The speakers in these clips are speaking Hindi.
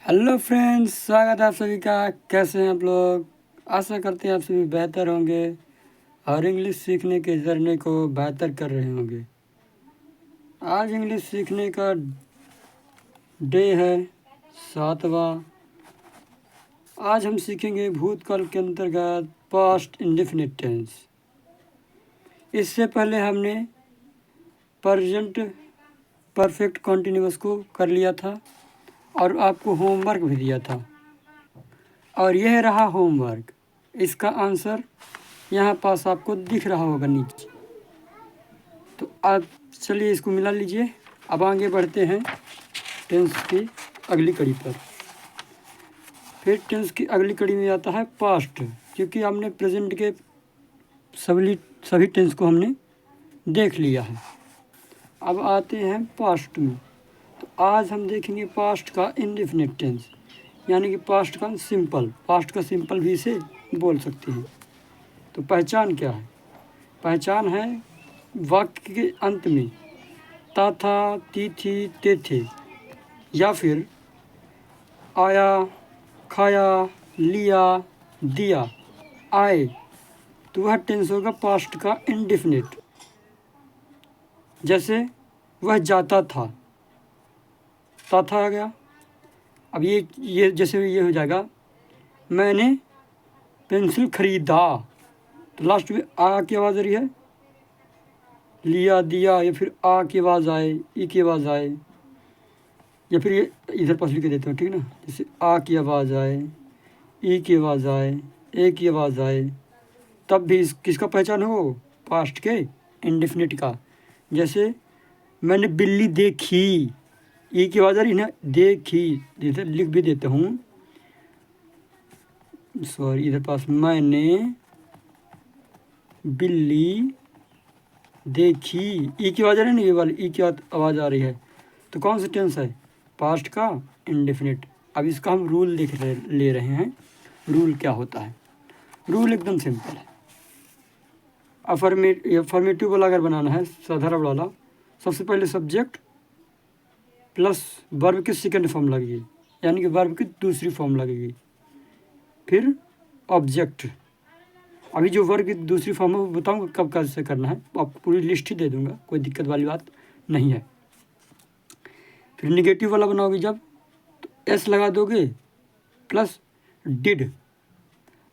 हेलो फ्रेंड्स, स्वागत है आप सभी का। कैसे हैं आप लोग? आशा करते हैं आप सभी बेहतर होंगे और इंग्लिश सीखने के जर्नी को बेहतर कर रहे होंगे। आज इंग्लिश सीखने का डे है 7वां। आज हम सीखेंगे भूतकाल के अंतर्गत पास्ट इंडेफिनिट टेंस। इससे पहले हमने प्रेजेंट परफेक्ट कॉन्टिन्यूअस को कर लिया था और आपको होमवर्क भी दिया था, और यह रहा होमवर्क। इसका आंसर यहाँ पास आपको दिख रहा होगा नीचे। तो आप चलिए इसको मिला लीजिए। अब आगे बढ़ते हैं टेंस की अगली कड़ी पर। फिर टेंस की अगली कड़ी में आता है पास्ट, क्योंकि हमने प्रेजेंट के सभी टेंस को हमने देख लिया है। अब आते हैं पास्ट में। तो आज हम देखेंगे पास्ट का इंडेफिनिट टेंस, यानी कि पास्ट का सिंपल भी इसे बोल सकते हैं। तो पहचान क्या है? पहचान है वाक्य के अंत में ता था, ती थी, ते थे, या फिर आया, खाया, लिया, दिया, आए, तो वह टेंस होगा पास्ट का इंडेफिनिट। जैसे वह जाता था, ता था आ गया। अब ये जैसे ये हो जाएगा मैंने पेंसिल खरीदा, तो लास्ट में आ की आवाज़ आ रही है, लिया, दिया, या फिर आ की आवाज़ आए, ई की आवाज़ आए, या फिर ये इधर पास लिख के देते हैं, ठीक ना। जैसे आ की आवाज़ आए, ई की आवाज़ आए, ए की आवाज़ आए, तब भी किसका पहचान हो? पास्ट के इंडेफिनिट का। जैसे मैंने बिल्ली देखी, ई की आवाज़ आ रही है ना, देखी, जैसे लिख भी देता हूँ, सॉरी इधर पास, मैंने बिल्ली देखी, ई की आवाज़ आ रही है ना, ये वाली ई की आवाज़ आ रही है, तो कौन सा टेंस है? पास्ट का इंडेफिनिट। अब इसका हम रूल ले रहे हैं। रूल क्या होता है? रूल एकदम सिंपल है। अफर्मेटिव वाला अगर बनाना है, साधारण वाला, सबसे पहले सब्जेक्ट प्लस वर्ब की सेकंड फॉर्म लगेगी, यानी कि वर्ब की दूसरी फॉर्म लगेगी, फिर ऑब्जेक्ट। अभी जो वर्ब की दूसरी फॉर्म है वो बताऊँगा कब कैसे करना है, आपको पूरी लिस्ट ही दे दूँगा, कोई दिक्कत वाली बात नहीं है। फिर निगेटिव वाला बनाओगे जब, तो एस लगा दोगे प्लस डिड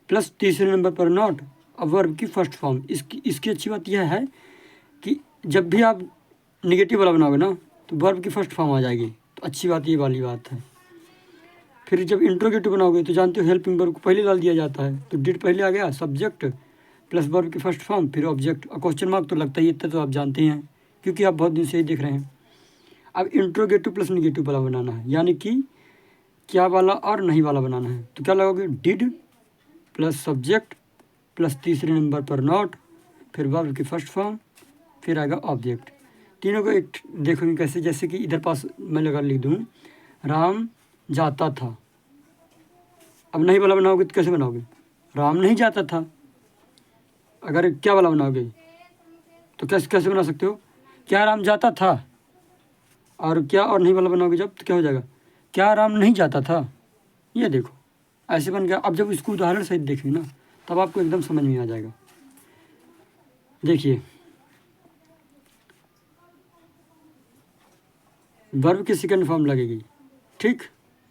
प्लस तीसरे नंबर पर नॉट, अब वर्ब की फर्स्ट फॉर्म। इसकी अच्छी बात यह है कि जब भी आप निगेटिव वाला बनाओगे ना, तो वर्ब की फर्स्ट फॉर्म आ जाएगी, तो अच्छी बात ये वाली बात है। फिर जब इंट्रोगेटिव बनाओगे तो जानते हो हेल्पिंग वर्ब को पहले डाल दिया जाता है, तो डिड पहले आ गया, सब्जेक्ट प्लस वर्ब की फर्स्ट फॉर्म, फिर ऑब्जेक्ट, और क्वेश्चन मार्क तो लगता ही, इतना तो आप जानते हैं क्योंकि आप बहुत दिन से ही देख रहे हैं। अब इंट्रोगेटिव प्लस निगेटिव वाला बनाना है, यानी कि क्या वाला और नहीं वाला बनाना है, तो क्या लगाओगे? डिड प्लस सब्जेक्ट प्लस तीसरे नंबर पर नॉट, फिर वर्ब की फर्स्ट फॉर्म, फिर आएगा ऑब्जेक्ट। तीनों को एक देखोगे कैसे, जैसे कि इधर पास मैं लगा लिख दूँ राम जाता था। अब नहीं वाला बनाओगे तो कैसे बनाओगे? राम नहीं जाता था। अगर क्या वाला बनाओगे तो कैसे कैसे बना सकते हो? क्या राम जाता था, और क्या और नहीं वाला बनाओगे जब, तो क्या हो जाएगा? क्या राम नहीं जाता था। ये देखो ऐसे बन गया। अब जब इसको उदाहरण सहित देखेंगे ना, तब आपको एकदम समझ में आ जाएगा। देखिए, वर्ब की सेकंड फॉर्म लगेगी, ठीक।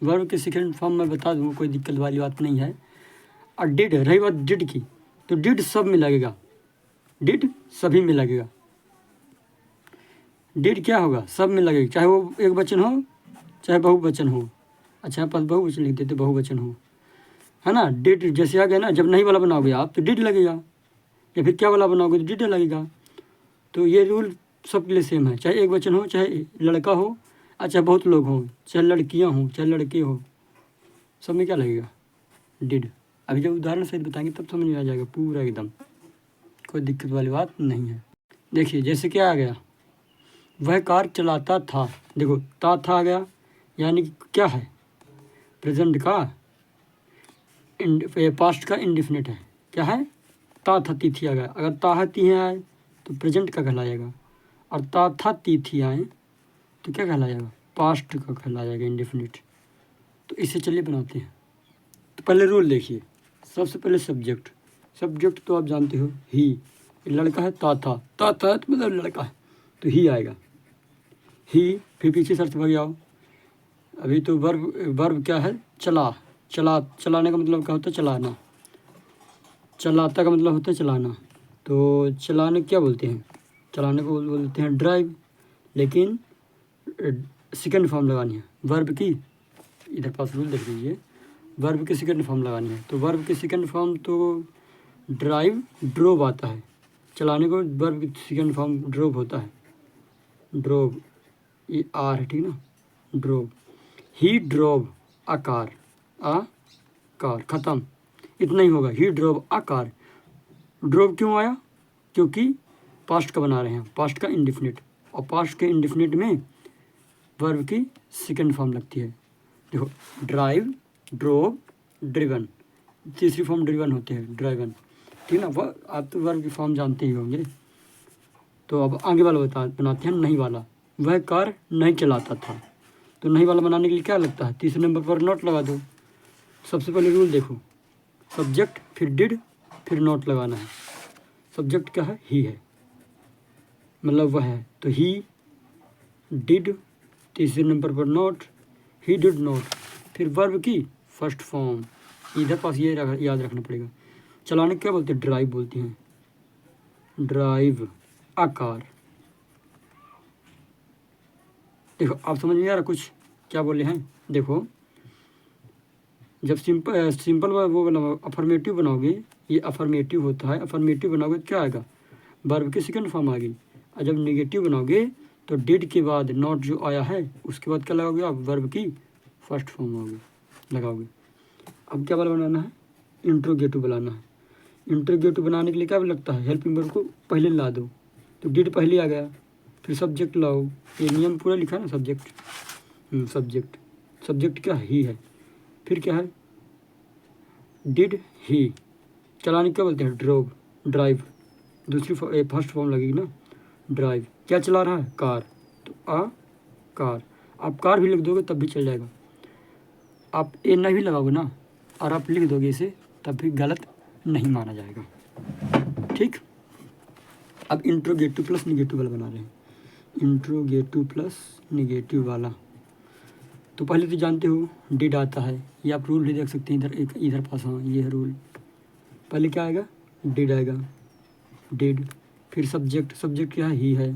वर्ब की सेकंड फॉर्म मैं बता दूँगा, कोई दिक्कत वाली बात नहीं है। और डिड, रही बात डिड की, तो डिड सब में लगेगा, डिड सभी में लगेगा। डिड क्या होगा? सब में लगेगा, चाहे वो एक वचन हो चाहे बहुवचन हो। अच्छा पास बहुवचन लिख देते, बहुवचन हो, है ना। डिड जैसे आ गया ना, जब नहीं वाला बनाओगे आप तो डिड लगेगा, या फिर क्या वाला बनाओगे तो डिड लगेगा। तो ये रूल सबके लिए सेम है, चाहे एक वचन हो, चाहे लड़का हो, अच्छा बहुत लोग हों, चाहे लड़कियां हों, चाहे लड़के हो, सब में क्या लगेगा? डिड। अभी जब उदाहरण सहित बताएंगे तब समझ में आ जाएगा पूरा एकदम, कोई दिक्कत वाली बात नहीं है। देखिए जैसे क्या आ गया, वह कार चलाता था, देखो ता था आ गया, यानी कि क्या है? प्रेजेंट का पास्ट का इंडेफिनिट है। क्या है? ता था तिथि आ गया। अगर ता है ती आए तो प्रेजेंट का कहलाएगा, और ता था तिथि आए तो क्या कहलाएगा? पास्ट का कहलाएगा इंडेफिनिट। तो इसे चलिए बनाते हैं। तो पहले रूल देखिए, सबसे पहले सब्जेक्ट। सब्जेक्ट तो आप जानते हो ही, लड़का है ता था तो मतलब लड़का है तो ही आएगा ही। फिर पीछे सर्च भाग जाओ, अभी तो वर्ब क्या है, चलाने का मतलब क्या होता है, चलाना। चलाता का मतलब होता है चलाना। तो चलाने क्या बोलते हैं, चलाने को बोलते हैं ड्राइव, लेकिन सेकंड फॉर्म लगानी है वर्ब की। इधर पास रूल देख लीजिए, वर्ब की सेकंड फॉर्म लगानी है। तो वर्ब की सेकंड फॉर्म तो ड्राइव ड्रोव आता है, चलाने को वर्ब की सेकंड फॉर्म ड्रोव होता है, ड्रोव, ये आर है ठीक ना, drove. He drove a car, ख़त्म, इतना ही होगा। ही ड्रोव अ कार। ड्रोव क्यों आया, क्योंकि पास्ट का बना रहे हैं, पास्ट का इंडिफिनिट, और पास्ट के इंडिफिनिट में वर्ब की सेकंड फॉर्म लगती है। देखो, ड्राइव, ड्रोव, ड्रिवन, तीसरी फॉर्म ड्रिवन होते हैं, ड्राइवन, ठीक ना। वह आप तो वर्ब की फॉर्म जानते ही होंगे। तो अब आगे वाला बनाते हैं, नहीं वाला। वह कार नहीं चलाता था। तो नहीं वाला बनाने के लिए क्या लगता है, तीसरे नंबर पर नॉट लगा दो। सबसे पहले रूल देखो, सब्जेक्ट फिर डिड फिर नॉट लगाना है। सब्जेक्ट क्या है, ही है, मतलब वह है, तो ही डिड, तीसरे नंबर पर नॉट, ही डिड नॉट। फिर वर्ब की फर्स्ट फॉर्म, इधर पास ये याद रखना पड़ेगा। चलाने क्या बोलते हैं, ड्राइव बोलते हैं, ड्राइव अ कार। देखो आप समझ में आ रहा कुछ क्या बोले हैं। देखो, जब सिंपल वो बनाओ, अफर्मेटिव बनाओगे, ये अफर्मेटिव होता है, अफर्मेटिव बनाओगे तो क्या आएगा, वर्ब की सेकंड फॉर्म आ गई। और जब नेगेटिव बनाओगे तो डिड के बाद नॉट जो आया है उसके बाद क्या लगाओगे आप, वर्ब की फर्स्ट फॉर्म लगाओगे। अब क्या वाला बनाना है, इंट्रोगेटिव बनाना है। इंट्रोगेटिव बनाने के लिए क्या लगता है, हेल्पिंग वर्ब को पहले ला दो, तो डिड पहले आ गया, फिर सब्जेक्ट लाओ, ये नियम पूरा लिखा है ना, सब्जेक्ट क्या ही है, फिर क्या है, डिड ही। चलाने क्या बोलते हैं, ड्राइव, दूसरी फर्स्ट फॉर्म लगेगी ना, ड्राइव। क्या चला रहा है, कार, तो कार। आप कार भी लिख दोगे तब भी चल जाएगा, आप ए नहीं भी लगाओगे ना और आप लिख दोगे इसे तब भी गलत नहीं माना जाएगा, ठीक। अब इंट्रोगेटिव प्लस निगेटिव वाला बना रहे हैं, इंट्रोगेटिव प्लस निगेटिव वाला। तो पहले तो जानते हो डिड आता है, ये आप रूल भी देख सकते हैं, इधर पास, हाँ ये है रूल। पहले क्या आएगा, डिड आएगा, डिड। फिर सब्जेक्ट क्या है, ही है।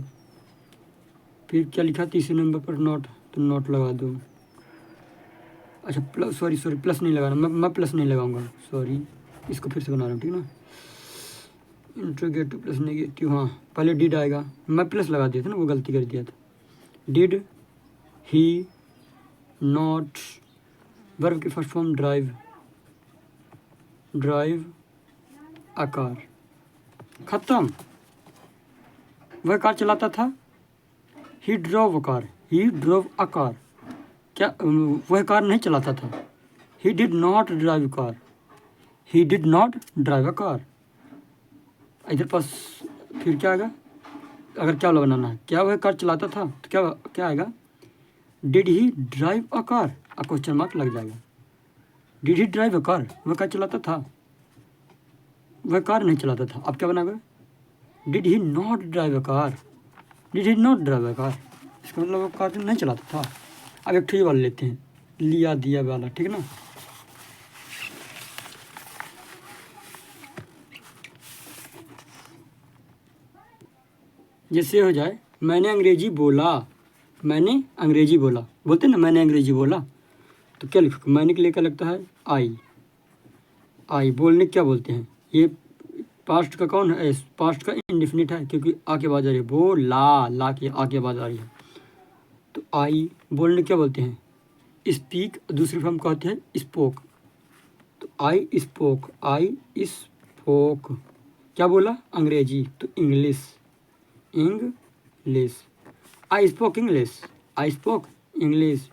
फिर क्या लिखा तीसरे नंबर पर, नॉट, तो नॉट लगा दो। अच्छा प्लस, सॉरी प्लस नहीं लगाना, मैं प्लस नहीं लगाऊंगा, सॉरी, इसको फिर से बना रहा हूँ, ठीक ना। इंट्रोगेटिव प्लस नेगेटिव, हाँ पहले डिड आएगा, मैं प्लस लगा दिया था ना, वो गलती कर दिया था। डिड ही नॉट, वर्ब की first form drive a car, खत्म। वह कार चलाता था, ही ड्रोव अ कार। क्या वह कार नहीं चलाता था, he did not drive a car. इधर पास फिर क्या आएगा, अगर क्या बनाना है, क्या वह कार चलाता था, तो क्या आएगा, did he drive a car, question mark लग जाएगा। Did he drive a car, वह कार चलाता था, वह कार नहीं चलाता था। अब क्या बनाएगा, did he not drive a car, इसका मतलब वो कार नहीं चलाता था। अब एक ठीक वाला लेते हैं, लिया दिया वाला, ठीक ना। जैसे हो जाए, मैंने अंग्रेजी बोला, बोलते ना, मैंने अंग्रेजी बोला, तो क्या लिखो, मैंने के लिए क्या लगता है, आई। बोलने क्या बोलते हैं, ये पास्ट का कौन है, पास्ट का इंडिफिनिट है, क्योंकि आ के बाद आ रही है, ला के आ के बाद आ रही है, तो आई। बोलने क्या बोलते हैं, स्पीक, दूसरी फॉर्म कहते हैं स्पोक, तो आई स्पोक। क्या बोला, अंग्रेजी, तो इंग्लिश, आई स्पोक इंग्लिश,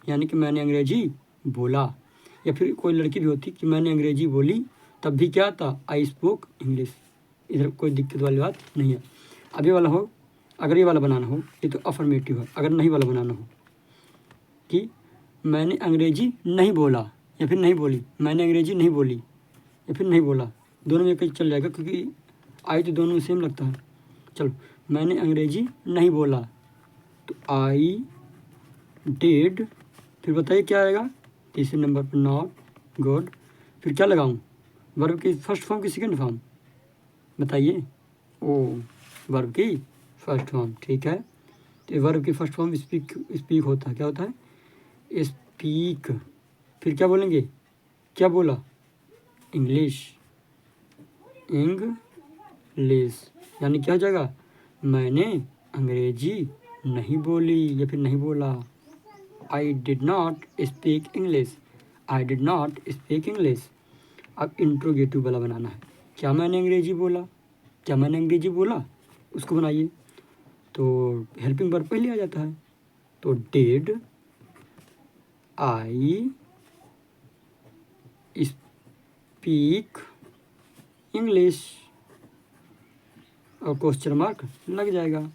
यानी कि मैंने अंग्रेजी बोला। या फिर कोई लड़की भी होती कि मैंने अंग्रेजी बोली, तब भी क्या था, आई स्पोक इंग्लिश। इधर कोई दिक्कत वाली बात नहीं है। अब ये वाला हो, अगर ये वाला बनाना हो, ये तो अफर्मेटिव है। अगर नहीं वाला बनाना हो कि मैंने अंग्रेजी नहीं बोला या फिर नहीं बोली, मैंने अंग्रेजी नहीं बोली या फिर नहीं बोला, दोनों में कहीं चल जाएगा क्योंकि आई तो दोनों में सेम लगता है। चलो, मैंने अंग्रेजी नहीं बोला तो आई डिड, फिर बताइए क्या आएगा तीसरे नंबर पर, नॉट गुड। फिर क्या लगाऊं, वर्ब की फर्स्ट फॉर्म की सेकंड फॉर्म बताइए। ओ, वर्ब की फर्स्ट फॉर्म, ठीक है। तो वर्ब की फर्स्ट फॉर्म स्पीक होता है, क्या होता है, स्पीक। फिर क्या बोलेंगे, क्या बोला, इंग्लिश, इंग्लिश, यानी क्या हो जाएगा, मैंने अंग्रेजी नहीं बोली या फिर नहीं बोला। I did not speak English, I did not speak English. अब इंट्रोगेटिव वाला बनाना है, क्या मैंने अंग्रेजी बोला, क्या मैंने अंग्रेजी बोला, उसको बनाइए। तो हेल्पिंग वर्ब पहले आ जाता है, तो डिड आई स्पीक इंग्लिश, और क्वेश्चन मार्क लग जाएगा।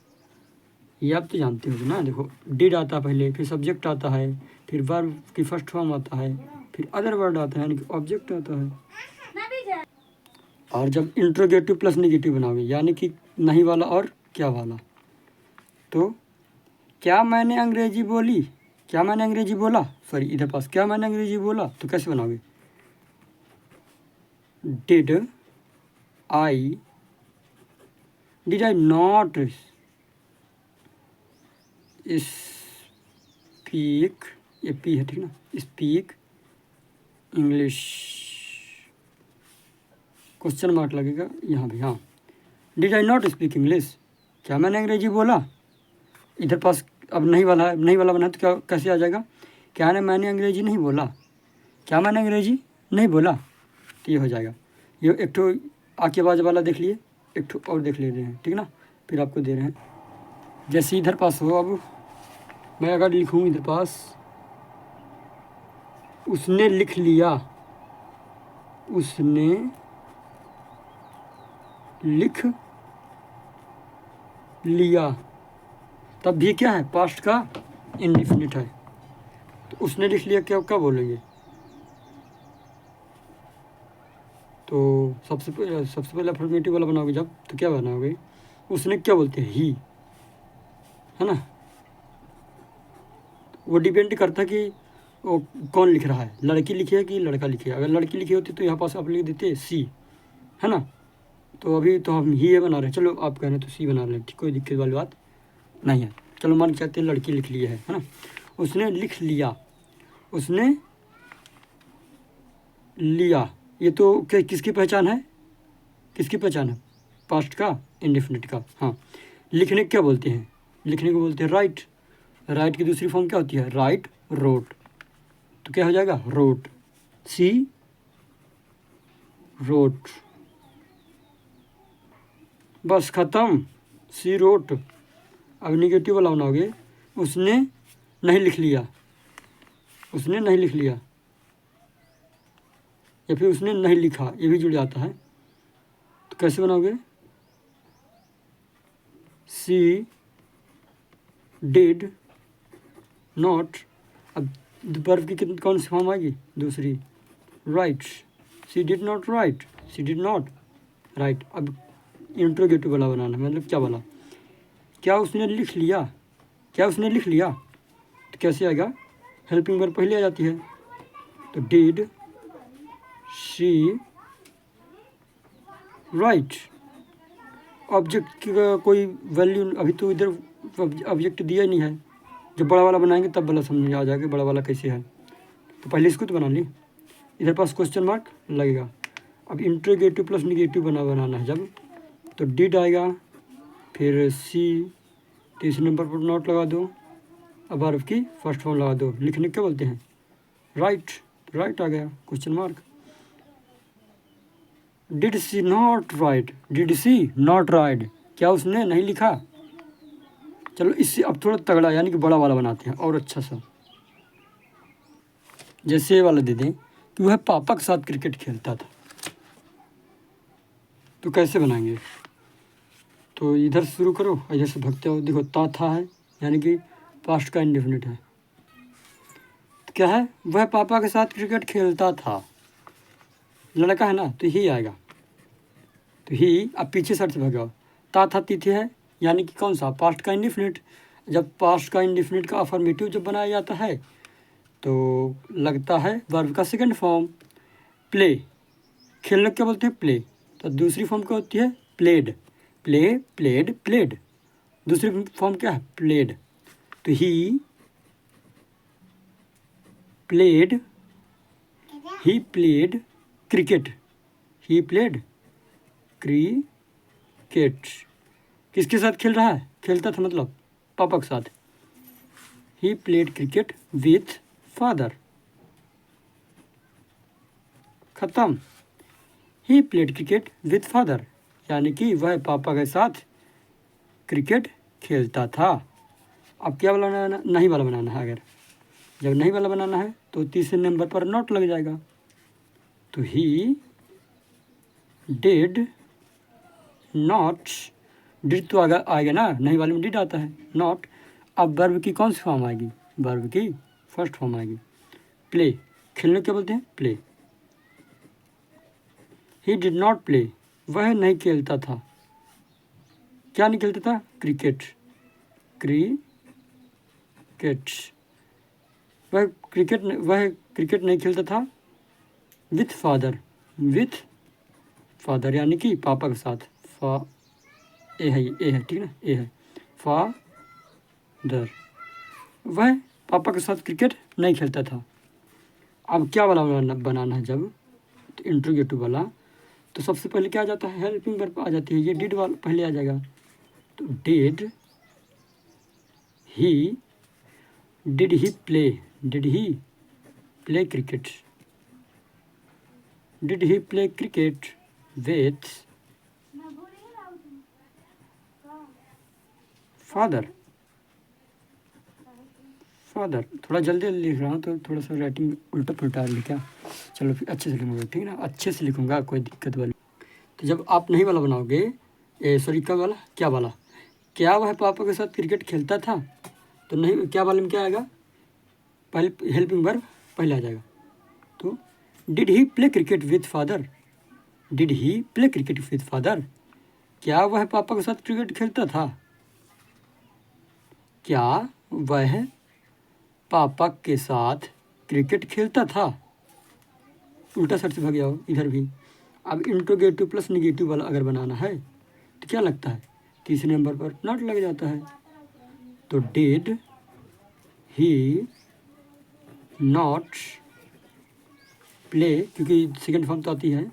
ये आप तो जानते हो ना, देखो डिड आता है पहले, फिर सब्जेक्ट आता है, फिर वर्ब की फर्स्ट फॉर्म आता है, फिर अदर वर्ड आता है यानी कि ऑब्जेक्ट आता है। और जब इंट्रोगेटिव प्लस नेगेटिव बनाओगे यानी कि नहीं वाला और क्या वाला, तो क्या मैंने अंग्रेजी बोली, क्या मैंने अंग्रेजी बोला, सॉरी इधर पास, क्या मैंने अंग्रेजी बोला, तो कैसे बनाओगे, डिड आई नॉट स्पीक, ये पी है ठीक ना, स्पीक इंग्लिश, क्वेश्चन मार्क लगेगा यहाँ भी। हाँ, did I not speak English, क्या मैंने अंग्रेजी बोला, इधर पास अब नहीं वाला है, नहीं वाला बना तो क्या कैसे आ जाएगा, क्या ने मैंने अंग्रेजी नहीं बोला, क्या मैंने अंग्रेजी नहीं बोला, तो ये हो जाएगा। ये एक ठो आके आवाज वाला देख लिए, एक ठो और देख ले रहे हैं, ठीक ना, फिर आपको दे रहे हैं। जैसे इधर पास हो, अब मैं अगर लिखूँ इधर पास, उसने लिख लिया, उसने लिख लिया, तब भी क्या है, पास्ट का इंडेफिनिट है। तो उसने लिख लिया क्या क्या बोलेंगे, तो सबसे पहले अफर्मेटिव वाला बनाओगे जब, तो क्या बनाओगे, उसने क्या बोलते हैं, ही, है ना। वो डिपेंड करता है कि वो कौन लिख रहा है, लड़की लिखी है कि लड़का लिखे। अगर लड़की लिखी होती तो यहाँ पास आप लिख देते सी, है ना। तो अभी तो हम ही ये बना रहे हैं, चलो आप कह रहे हैं तो सी बना रहे हैं, ठीक, कोई दिक्कत वाली बात नहीं है। चलो मान के चाहते हैं लड़की लिख लिया है ना, उसने लिख लिया, उसने लिया, ये तो क्या किसकी पहचान है, किसकी पहचान है, पास्ट का इंडेफिनिट का। हाँ, लिखने क्या बोलते हैं, लिखने को बोलते हैं राइट, राइट की दूसरी फॉर्म क्या होती है, राइट, रोट, तो क्या हो जाएगा, रोट, सी रोट, बस खत्म, सी रोट। अब निगेटिव वाला बनाओगे, उसने नहीं लिख लिया, उसने नहीं लिख लिया, या फिर उसने नहीं लिखा, ये भी जुड़ जाता है, तो कैसे बनाओगे, सी डिड नॉट, अब वर्ब की कितनी कौन सी फॉर्म आएगी, दूसरी, right, she did not write, she did not write. अब इंट्रोगेटिव वाला बनाना, मतलब क्या वाला, क्या उसने लिख लिया, क्या उसने लिख लिया, तो कैसे आएगा, हेल्पिंग वर्ब पहले आ जाती है, तो डिड शी राइट। ऑब्जेक्ट की कोई वैल्यू अभी तो इधर ऑब्जेक्ट दिया ही नहीं है, जब बड़ा वाला बनाएंगे तब वाला समझ आ जाएगा बड़ा वाला कैसे है, तो पहले इसको तो बना ली, इधर पास क्वेश्चन मार्क लगेगा। अब इंट्रोगेटिव प्लस निगेटिव बनाना है जब, तो डिड आएगा, फिर सी, तीसरे नंबर पर नॉट लगा दो, अब वर्ब की फर्स्ट फॉर्म लगा दो, लिखने क्या बोलते हैं, राइट, राइट आ गया question mark. Did she not write, did she not write, क्या उसने नहीं लिखा। चलो इससे अब थोड़ा तगड़ा यानी कि बड़ा वाला बनाते हैं और अच्छा सा, जैसे ये वाला दे दें कि वह पापा के साथ क्रिकेट खेलता था, तो कैसे बनाएंगे, तो इधर से शुरू करो, इधर से भगते हो, देखो ता था है यानी कि पास्ट का इंडेफिनिट है, तो क्या है, वह पापा के साथ क्रिकेट खेलता था, लड़का है ना तो ही आएगा, तो ही। अब पीछे साइड से भगाओ, ता था तिथि है, यानी कि कौन सा, पास्ट का इंडिफिनिट। जब पास्ट का इंडिफिनिट का अफर्मेटिव जब बनाया जाता है तो लगता है वर्ब का सेकंड फॉर्म। प्ले, खेलने को क्या बोलते हैं, प्ले। तो दूसरी फॉर्म क्या होती है, प्लेड। प्ले, प्लेड, प्लेड, दूसरी फॉर्म क्या है, प्लेड। तो ही प्लेड क्रिकेट, ही प्लेड क्रिकेट। किसके साथ खेल रहा है, खेलता था मतलब पापा के साथ। He played cricket with father, खत्म। He played cricket with father, यानी कि वह पापा के साथ क्रिकेट खेलता था। अब क्या वाला बनाना, नहीं वाला बनाना है। अगर जब नहीं वाला बनाना है तो तीसरे नंबर पर नॉट लग जाएगा। तो ही डिड नॉट, डिड तो आएगा ना, नहीं वाले में डिड आता है, नॉट। अब वर्ब की कौन सी फॉर्म आएगी, वर्ब की फर्स्ट फॉर्म आएगी। प्ले, खेलने क्या बोलते हैं, play. He did not play, वह नहीं खेलता था, क्या नहीं खेलता था, क्रिकेट। वह क्रिकेट नहीं खेलता था विथ फादर, यानी कि पापा के साथ। ए है ठीक ना, ए है फादर, वह पापा के साथ क्रिकेट नहीं खेलता था। अब क्या वाला बनाना है, जब तो इंट्रोगेटिव वाला, तो सबसे पहले क्या आ जाता है, हेल्पिंग वर्ब आ जाती है, ये डिड वाला पहले आ जाएगा। तो did he play cricket, did he play cricket with father. थोड़ा जल्दी लिख रहा हूँ तो थोड़ा सा राइटिंग उल्टा पुल्टा आ रही है क्या, चलो फिर अच्छे से लिखूँगा, ठीक है ना, अच्छे से लिखूँगा, कोई दिक्कत वाली। तो जब आप नहीं वाला बनाओगे, सॉरी क्या वाला, क्या वह पापा के साथ क्रिकेट खेलता था, तो नहीं, क्या वाले में क्या आएगा, पहले हेल्पिंग वर्ब पहले आ जाएगा। तो did he play cricket with father, क्या वह पापा के साथ क्रिकेट खेलता था, क्या वह पापा के साथ क्रिकेट खेलता था, उल्टा साइड से भाग जाओ इधर भी। अब इंट्रोगेटिव प्लस निगेटिव वाला अगर बनाना है तो क्या लगता है, तीसरे नंबर पर नॉट लग जाता है। तो डिड ही नॉट प्ले, क्योंकि सेकेंड फॉर्म तो आती है,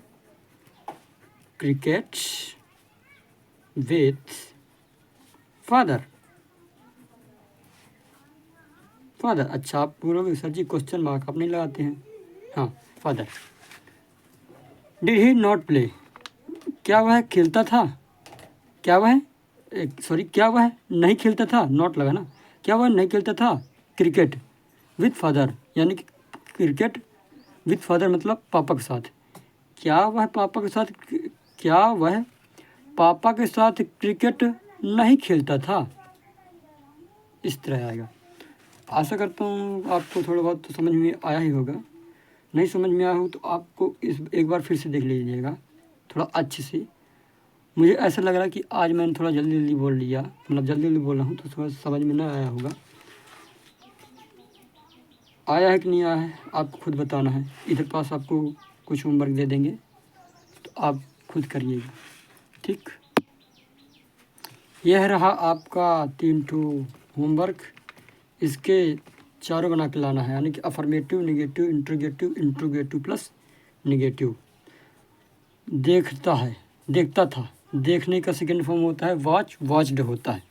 क्रिकेट विथ फादर। अच्छा आप बोलोगे सर जी क्वेश्चन मार्क आप नहीं लगाते हैं, हाँ father. Did he not play, क्या वह खेलता था, क्या वह नहीं खेलता था, नॉट लगा ना, क्या वह नहीं खेलता था क्रिकेट विथ फादर, यानी कि क्रिकेट विथ फादर मतलब पापा के साथ। क्या वह पापा के साथ क्रिकेट नहीं खेलता था, इस तरह आएगा। आशा करता हूँ आपको थोड़ा बहुत तो समझ में आया ही होगा, नहीं समझ में आया हो तो आपको एक बार फिर से देख लीजिएगा थोड़ा अच्छे से। मुझे ऐसा लग रहा है कि आज मैंने थोड़ा जल्दी बोल लिया, मतलब जल्दी बोल रहा हूँ तो थोड़ा समझ में ना आया होगा। आया है कि नहीं आया है आपको खुद बताना है। इधर पास आपको कुछ होमवर्क दे देंगे तो आप खुद करिएगा, ठीक। यह रहा आपका 3 होमवर्क, इसके चारों बना के लाना है, यानी कि affirmative, negative, interrogative plus negative. देखता था, देखने का सेकंड फॉर्म होता है वॉच्ड होता है,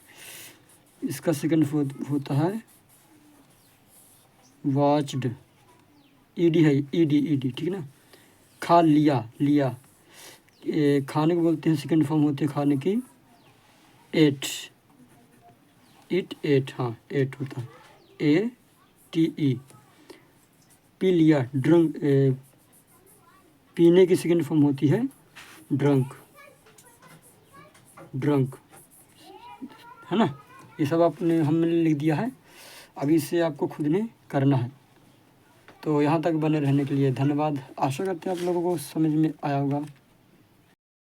इसका सेकंड होता है वॉच्ड, ईडी है, ईडी ठीक ना। खा लिया, खाने को बोलते हैं, सेकंड फॉर्म होती है खाने की एट, हाँ एट होता है, ATE। पी लिया, पीने की सेकंड फॉर्म होती है ड्रंक, है ना। ये सब हमने लिख दिया है, अभी इसे आपको खुद ने करना है। तो यहाँ तक बने रहने के लिए धन्यवाद। आशा करते हैं आप लोगों को समझ में आया होगा।